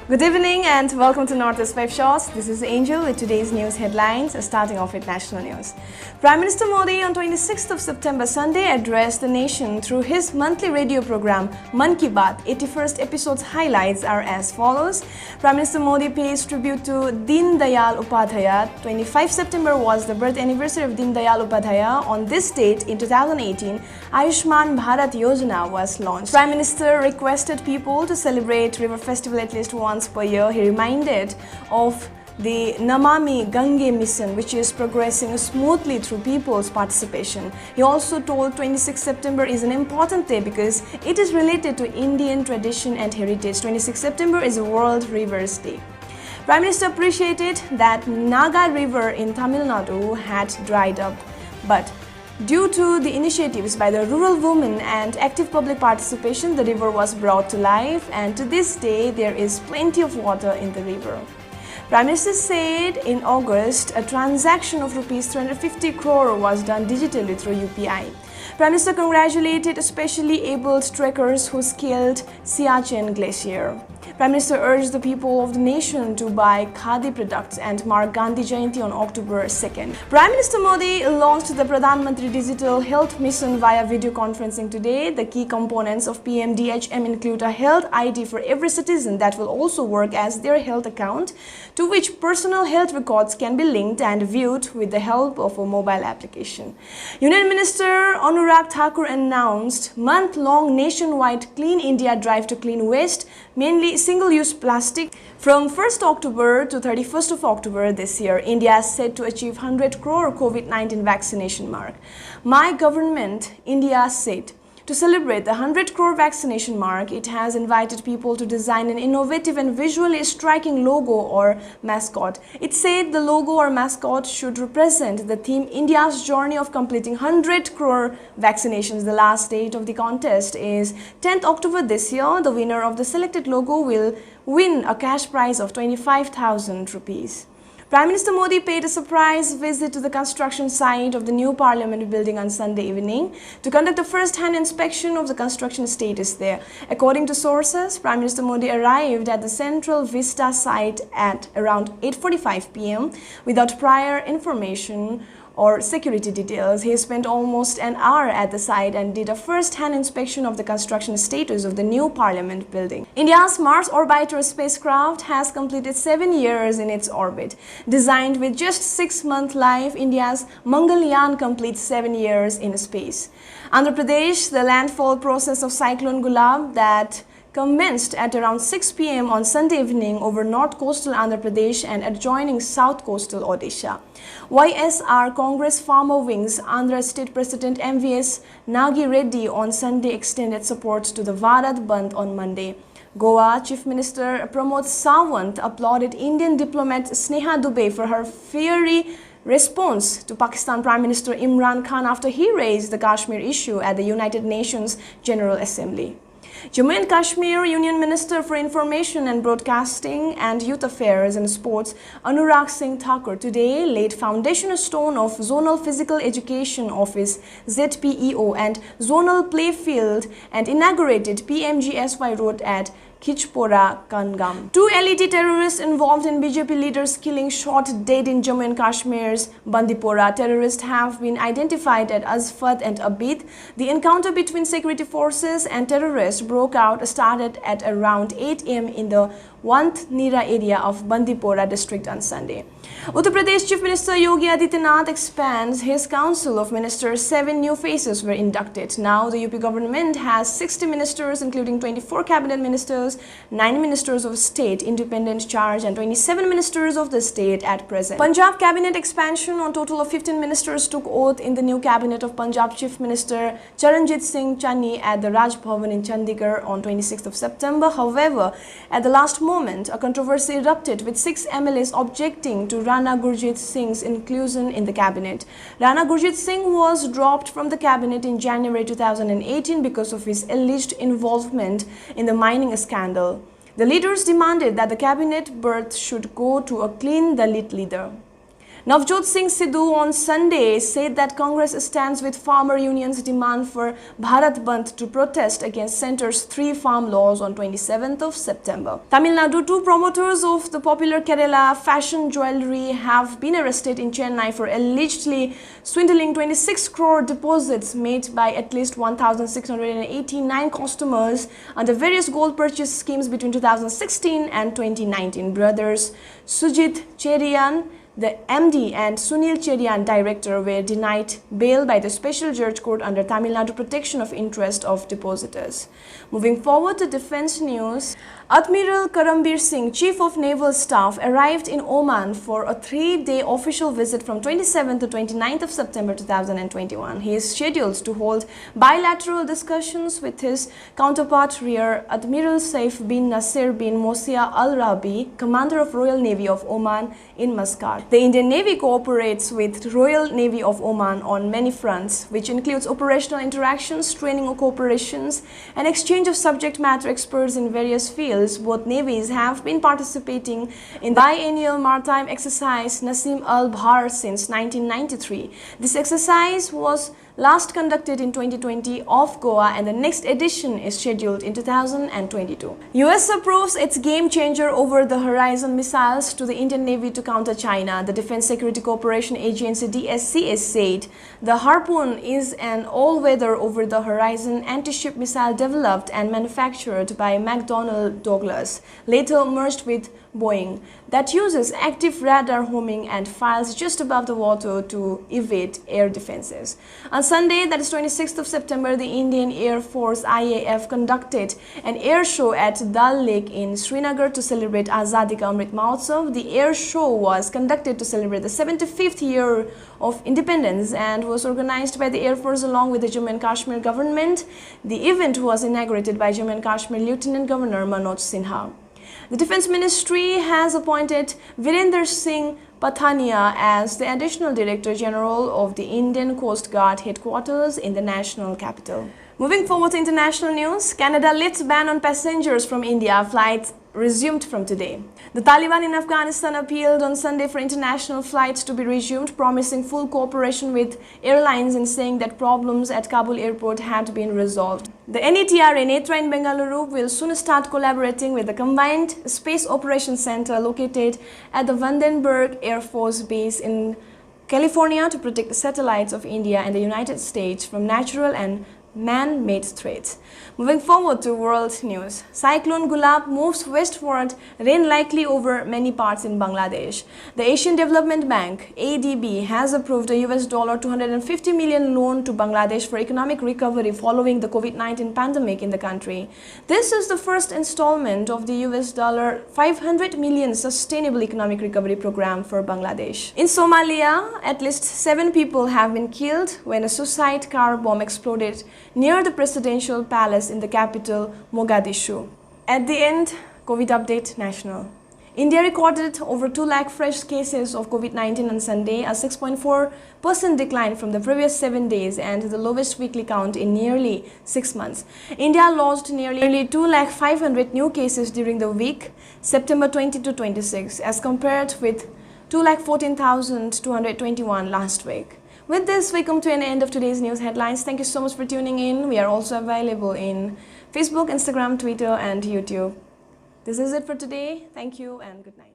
Good evening and welcome to Northeast 5 Shots. This is Angel with today's news headlines, starting off with national news. Prime Minister Modi on 26th of September Sunday addressed the nation through his monthly radio program Man Ki Baat. 81st episode's highlights are as follows. Prime Minister Modi pays tribute to Deen Dayal Upadhyaya. 25 September was the birth anniversary of Deen Dayal Upadhyaya. On this date in 2018, Ayushman Bharat Yojana was launched. Prime Minister requested people to celebrate River Festival at least once per year. He reminded of the Namami Gange mission, which is progressing smoothly through people's participation. He also told 26 September is an important day because it is related to Indian tradition and heritage. 26 September is a World Rivers Day. Prime Minister appreciated that Naga River in Tamil Nadu had dried up, but due to the initiatives by the rural women and active public participation, the river was brought to life, and to this day there is plenty of water in the river. Prime Minister said in August a transaction of Rs 350 crore was done digitally through UPI. Prime Minister congratulated especially abled trekkers who scaled Siachen Glacier. Prime Minister urged the people of the nation to buy Khadi products and mark Gandhi Jayanti on October 2nd. Prime Minister Modi launched the Pradhan Mantri Digital Health Mission via video conferencing today. The key components of PMDHM include a health ID for every citizen that will also work as their health account, to which personal health records can be linked and viewed with the help of a mobile application. Union Minister Anurag Thakur announced month-long nationwide Clean India Drive to Clean Waste, mainly single-use plastic. From 1st October to 31st of October this year, India is set to achieve 100 crore COVID-19 vaccination mark. My government, India, said to celebrate the 100 crore vaccination mark, it has invited people to design an innovative and visually striking logo or mascot. It said the logo or mascot should represent the theme India's journey of completing 100 crore vaccinations. The last date of the contest is 10th October this year. The winner of the selected logo will win a cash prize of 25,000 rupees. Prime Minister Modi paid a surprise visit to the construction site of the new Parliament building on Sunday evening to conduct a first-hand inspection of the construction status there. According to sources, Prime Minister Modi arrived at the Central Vista site at around 8:45 p.m. without prior information or security details. He spent almost an hour at the site and did a first-hand inspection of the construction status of the new Parliament building. India's Mars Orbiter spacecraft has completed 7 years in its orbit. Designed with just 6-month life, India's Mangalyaan completes 7 years in space. Andhra Pradesh, the landfall process of Cyclone Gulab that commenced at around 6 p.m. on Sunday evening over north coastal Andhra Pradesh and adjoining south coastal Odisha. YSR Congress Farmer Wings Andhra State President MVS Nagi Reddy on Sunday extended support to the Bharat Bandh on Monday. Goa Chief Minister Pramod Sawant applauded Indian diplomat Sneha Dubey for her fiery response to Pakistan Prime Minister Imran Khan after he raised the Kashmir issue at the United Nations General Assembly. Jammu and Kashmir Union Minister for Information and Broadcasting and Youth Affairs and Sports Anurag Singh Thakur today laid foundation stone of Zonal Physical Education Office ZPEO and Zonal Playfield and inaugurated PMGSY Road at Khichpora, Kangam. 2 LED terrorists involved in BJP leaders killing shot dead in Jammu and Kashmir's Bandipora. Terrorists have been identified as Azfat and Abid. The encounter between security forces and terrorists started at around 8 am in the Want Nira area of Bandipora district on Sunday. Uttar Pradesh Chief Minister Yogi Adityanath expands his council of ministers. 7 new faces were inducted. Now the UP government has 60 ministers, including 24 cabinet ministers, 9 ministers of state independent charge and 27 ministers of the state at present. Punjab cabinet expansion on total of 15 ministers took oath in the new cabinet of Punjab Chief Minister Charanjit Singh Channi at the Raj Bhavan in Chandigarh on 26th of September. However, at the last moment, a controversy erupted with 6 MLAs objecting to Rana Gurjit Singh's inclusion in the cabinet. Rana Gurjit Singh was dropped from the cabinet in January 2018 because of his alleged involvement in the mining scandal. The leaders demanded that the cabinet berth should go to a clean Dalit leader. Navjot Singh Sidhu on Sunday said that Congress stands with farmer unions' demand for Bharat Bandh to protest against centre's 3 farm laws on 27th of September. Tamil Nadu, 2 promoters of the popular Kerala fashion jewellery have been arrested in Chennai for allegedly swindling 26 crore deposits made by at least 1,689 customers under various gold purchase schemes between 2016 and 2019. Brothers Sujit Cherian, the MD, and Sunil Cherian, director, were denied bail by the Special Judge Court under Tamil Nadu Protection of Interest of Depositors. Moving forward to defense news, Admiral Karambir Singh, Chief of Naval Staff, arrived in Oman for a 3-day official visit from 27th to 29th of September 2021. He is scheduled to hold bilateral discussions with his counterpart Rear Admiral Saif bin Nasir bin Mosia Al Rabi, Commander of Royal Navy of Oman, in Muscat. The Indian Navy cooperates with Royal Navy of Oman on many fronts, which includes operational interactions, training cooperations, and exchange of subject matter experts in various fields. Both navies have been participating in the biennial maritime exercise Nasim al-Bahar since 1993. This exercise was last conducted in 2020 off Goa, and the next edition is scheduled in 2022. US approves its game-changer over-the-horizon missiles to the Indian Navy to counter China. The Defense Security Cooperation Agency DSCA said the Harpoon is an all-weather over-the-horizon anti-ship missile developed and manufactured by McDonnell Douglas, later merged with Boeing, that uses active radar homing and fires just above the water to evade air defenses. On Sunday, that is 26th of September, the Indian Air Force IAF conducted an air show at Dal Lake in Srinagar to celebrate Azadi Ka Amrit Mahotsav. The air show was conducted to celebrate the 75th year of independence and was organized by the Air Force along with the Jammu and Kashmir government. The event was inaugurated by Jammu and Kashmir Lieutenant Governor Manoj Sinha. The Defense Ministry has appointed Virender Singh Pathania as the Additional Director General of the Indian Coast Guard headquarters in the national capital. Moving forward to international news, Canada lifts ban on passengers from India. Flights resumed from today. The Taliban in Afghanistan appealed on Sunday for international flights to be resumed, promising full cooperation with airlines and saying that problems at Kabul airport had been resolved. The NATRA Netra in Bengaluru will soon start collaborating with the Combined Space Operations Center located at the Vandenberg Air Force Base in California to protect the satellites of India and the United States from natural and man-made threats. Moving forward to world news, Cyclone Gulab moves westward, rain likely over many parts in Bangladesh. The Asian Development Bank (ADB) has approved a US $250 million loan to Bangladesh for economic recovery following the COVID-19 pandemic in the country. This is the first installment of the US $500 million Sustainable Economic Recovery Program for Bangladesh. In Somalia, at least 7 people have been killed when a suicide car bomb exploded near the presidential palace in the capital, Mogadishu. At the end, COVID update national. India recorded over 2 lakh fresh cases of COVID-19 on Sunday, a 6.4% decline from the previous 7 days and the lowest weekly count in nearly 6 months. India lost nearly 2,500,000 new cases during the week, September 20 to 26, as compared with 2,14,221 last week. With this, we come to an end of today's news headlines. Thank you so much for tuning in. We are also available in Facebook, Instagram, Twitter, and YouTube. This is it for today. Thank you and good night.